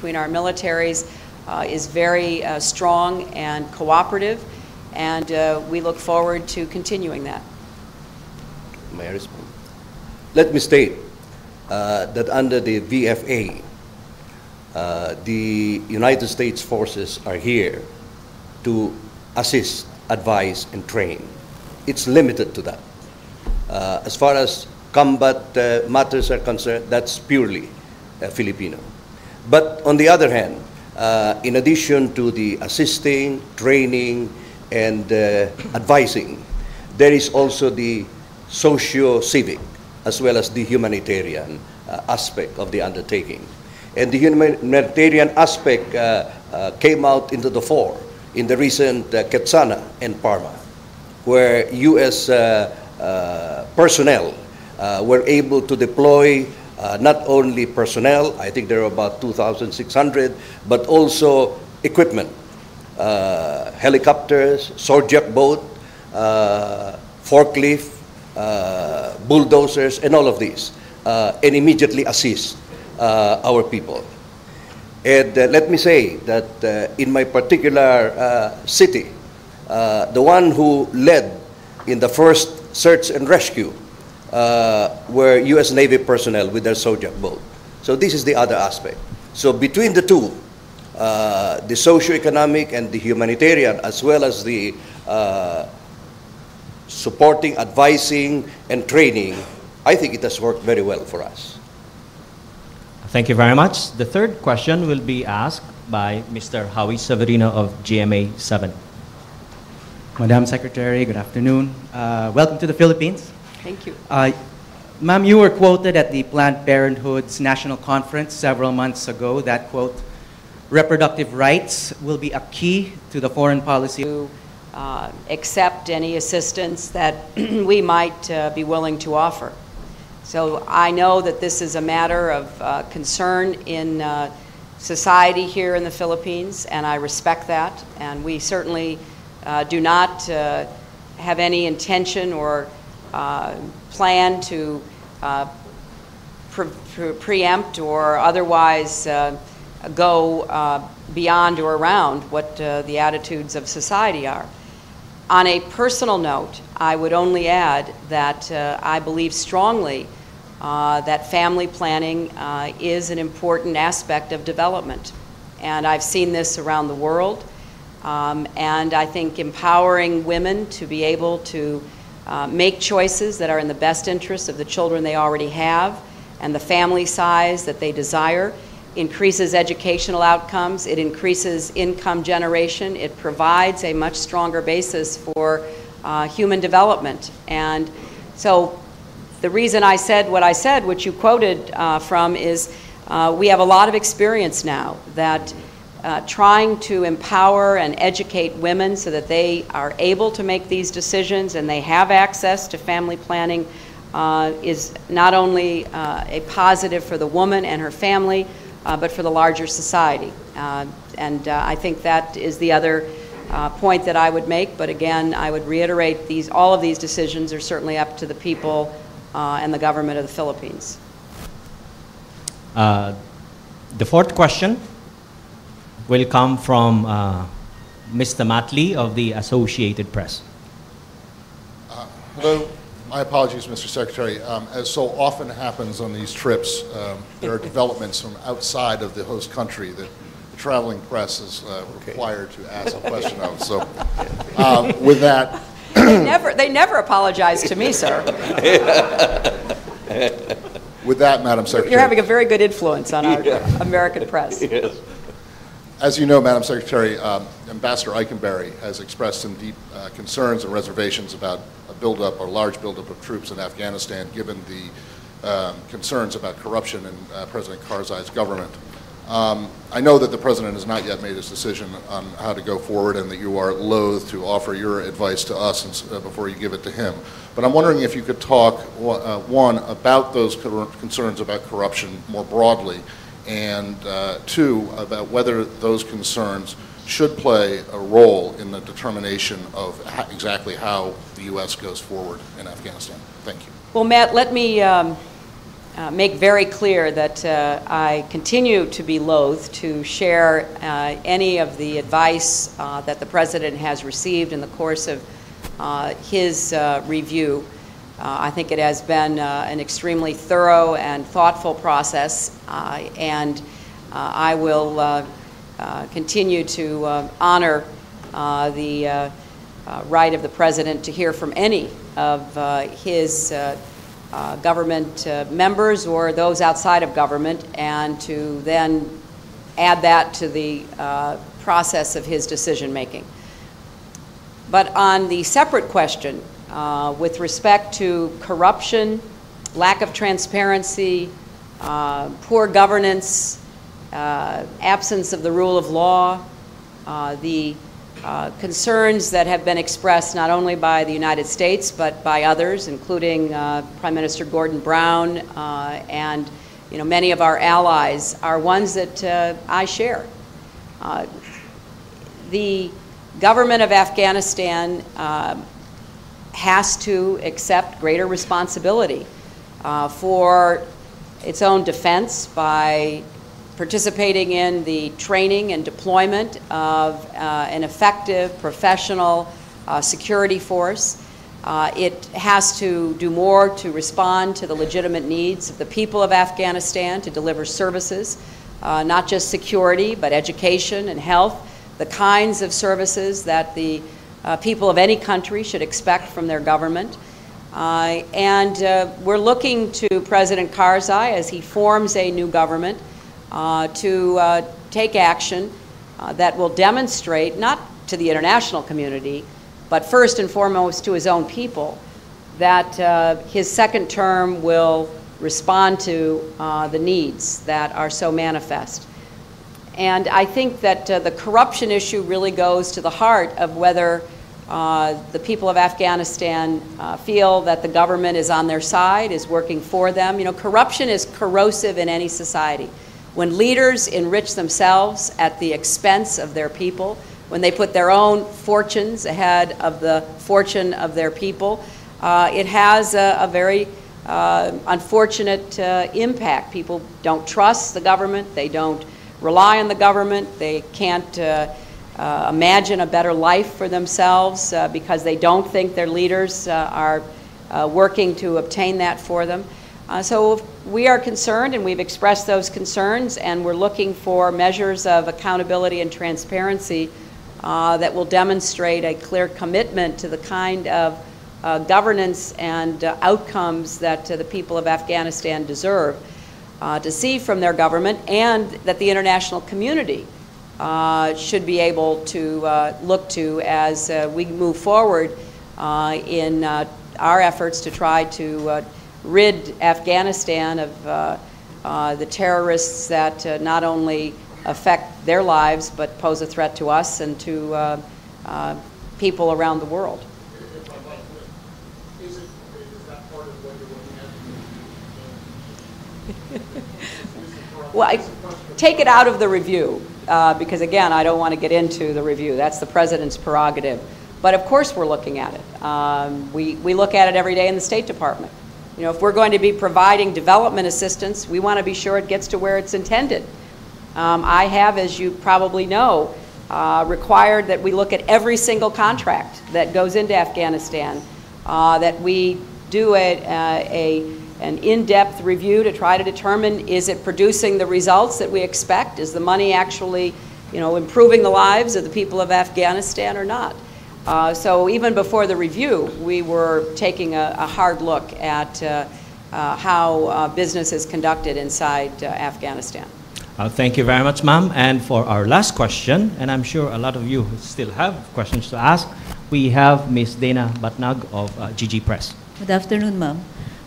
between our militaries is very strong and cooperative, and we look forward to continuing that. May I respond? Let me state that under the VFA, the United States forces are here to assist, advise, and train. It's limited to that. As far as combat matters are concerned, that's purely Filipino. But on the other hand, in addition to the assisting, training, and advising, there is also the socio-civic as well as the humanitarian aspect of the undertaking. And the humanitarian aspect came out into the fore in the recent Quetzana and Parma, where U.S. Personnel were able to deploy not only personnel, I think there are about 2,600, but also equipment, helicopters, Sorjak boat, forklift, bulldozers, and all of these, and immediately assist our people. And let me say that in my particular city, the one who led in the first search and rescue were U.S. Navy personnel with their Sojak boat. So this is the other aspect. So between the two, the socio-economic and the humanitarian, as well as the supporting, advising, and training, I think it has worked very well for us. Thank you very much. The third question will be asked by Mr. Howie Severino of GMA 7. Madam Secretary, good afternoon. Welcome to the Philippines. Thank you. Ma'am, you were quoted at the Planned Parenthood's National Conference several months ago that, quote, reproductive rights will be a key to the foreign policy. To accept any assistance that we might be willing to offer. So I know that this is a matter of concern in society here in the Philippines, and I respect that. And we certainly do not have any intention or plan to preempt or otherwise go beyond or around what the attitudes of society are. On a personal note, I would only add that I believe strongly that family planning is an important aspect of development. And I've seen this around the world. And I think empowering women to be able to make choices that are in the best interest of the children they already have and the family size that they desire increases educational outcomes, it increases income generation, it provides a much stronger basis for human development. And so the reason I said what I said, which you quoted from, is we have a lot of experience now that trying to empower and educate women so that they are able to make these decisions and they have access to family planning is not only a positive for the woman and her family, but for the larger society. And I think that is the other point that I would make. But again, I would reiterate all of these decisions are certainly up to the people and the government of the Philippines. The fourth question will come from Mr. Matt Lee of the Associated Press. Hello. My apologies, Mr. Secretary. As so often happens on these trips, there are developments from outside of the host country that the traveling press is required to ask a question of. So with that... They never apologize to me, sir. With that, Madam Secretary... You're having a very good influence on our American press. Yes. As you know, Madam Secretary, Ambassador Eikenberry has expressed some deep concerns and reservations about a buildup or large buildup of troops in Afghanistan, given the concerns about corruption in President Karzai's government. I know that the President has not yet made his decision on how to go forward and that you are loath to offer your advice to us before you give it to him. But I'm wondering if you could talk, one, about those concerns about corruption more broadly, and two, about whether those concerns should play a role in the determination of exactly how the U.S. goes forward in Afghanistan. Thank you. Well, Matt, let me make very clear that I continue to be loath to share any of the advice that the President has received in the course of his review. I think it has been an extremely thorough and thoughtful process, and I will continue to honor the right of the President to hear from any of his government members or those outside of government, and to then add that to the process of his decision making. But on the separate question, with respect to corruption, lack of transparency, poor governance, absence of the rule of law, the concerns that have been expressed not only by the United States but by others, including Prime Minister Gordon Brown and many of our allies, are ones that I share. The government of Afghanistan has to accept greater responsibility for its own defense by participating in the training and deployment of an effective, professional security force. It has to do more to respond to the legitimate needs of the people of Afghanistan, to deliver services, not just security, but education and health, the kinds of services that the people of any country should expect from their government. And we're looking to President Karzai, as he forms a new government, to take action that will demonstrate, not to the international community, but first and foremost to his own people, that his second term will respond to the needs that are so manifest. And I think that the corruption issue really goes to the heart of whether the people of Afghanistan feel that the government is on their side, is working for them. Corruption is corrosive in any society. When leaders enrich themselves at the expense of their people, when they put their own fortunes ahead of the fortune of their people, it has a very unfortunate impact. People don't trust the government, they don't rely on the government, they can't imagine a better life for themselves because they don't think their leaders are working to obtain that for them. So we are concerned, and we've expressed those concerns, and we're looking for measures of accountability and transparency that will demonstrate a clear commitment to the kind of governance and outcomes that the people of Afghanistan deserve to see from their government, and that the international community should be able to look to as we move forward in our efforts to try to rid Afghanistan of the terrorists that not only affect their lives but pose a threat to us and to people around the world. Is that part of what you're looking at? Well, I take it out of the review because, again, I don't want to get into the review. That's the President's prerogative. But of course we're looking at it. We look at it every day in the State Department. If we're going to be providing development assistance, we want to be sure it gets to where it's intended. I have, as you probably know, required that we look at every single contract that goes into Afghanistan, that we do an in-depth review to try to determine, is it producing the results that we expect? Is the money actually, improving the lives of the people of Afghanistan or not? So even before the review, we were taking a hard look at how business is conducted inside Afghanistan. Thank you very much, ma'am. And for our last question, and I'm sure a lot of you still have questions to ask, we have Ms. Dana Batnag of GG Press. Good afternoon, ma'am.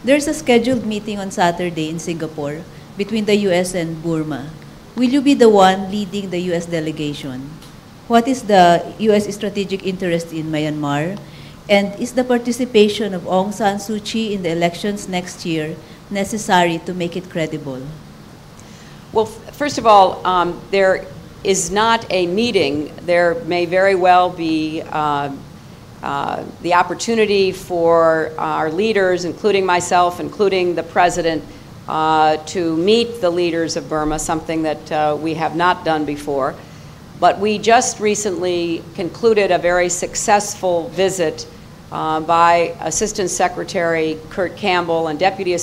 There's a scheduled meeting on Saturday in Singapore between the U.S. and Burma. Will you be the one leading the U.S. delegation? What is the U.S. strategic interest in Myanmar? And is the participation of Aung San Suu Kyi in the elections next year necessary to make it credible? Well, first of all, there is not a meeting. There may very well be the opportunity for our leaders, including myself, including the President, to meet the leaders of Burma, something that we have not done before. But we just recently concluded a very successful visit by Assistant Secretary Kurt Campbell and Deputy